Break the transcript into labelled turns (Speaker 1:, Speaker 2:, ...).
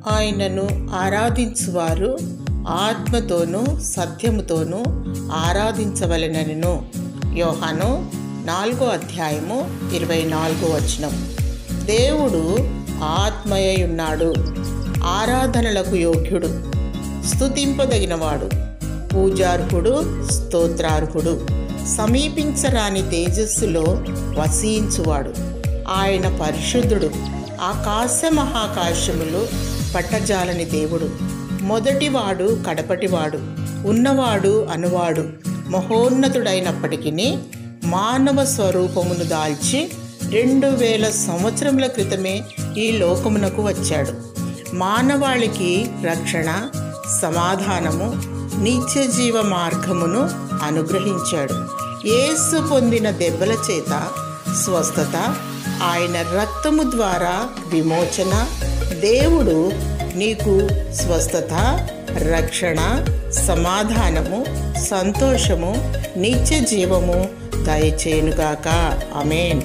Speaker 1: ఆయనను ఆరాధించువారు ఆత్మతోనూ సత్యముతోనూ ఆరాధించవలెనను. యోహాను 4:24. దేవుడు ఆత్మయ్యున్నాడు, ఆరాధనలకు యోగ్యుడు, స్తుతింపదగినవాడు, పూజార్హుడు, స్తోత్రార్హుడు, సమీపించరాని తేజస్సులో వసించువాడు. ఆయన పరిశుద్ధుడు, ఆకాశ మహాకాశములు పట్టజాలని దేవుడు, మొదటివాడు కడపటివాడు, ఉన్నవాడు అనువాడు, మహోన్నతుడైనప్పటికీ మానవ స్వరూపమును దాల్చి 2000 సంవత్సరముల క్రితమే ఈ లోకమునకు వచ్చాడు. మానవాళికి రక్షణ, సమాధానము, నిత్యజీవ మార్గమును అనుగ్రహించాడు. యేసు పొందిన దెబ్బల చేత స్వస్థత, ఆయన రక్తము ద్వారా విమోచన. దేవుడు నీకు స్వస్థత, రక్షణ, సమాధానము, సంతోషము, నిత్య జీవము దయచేయునుగాక. ఆమేన్.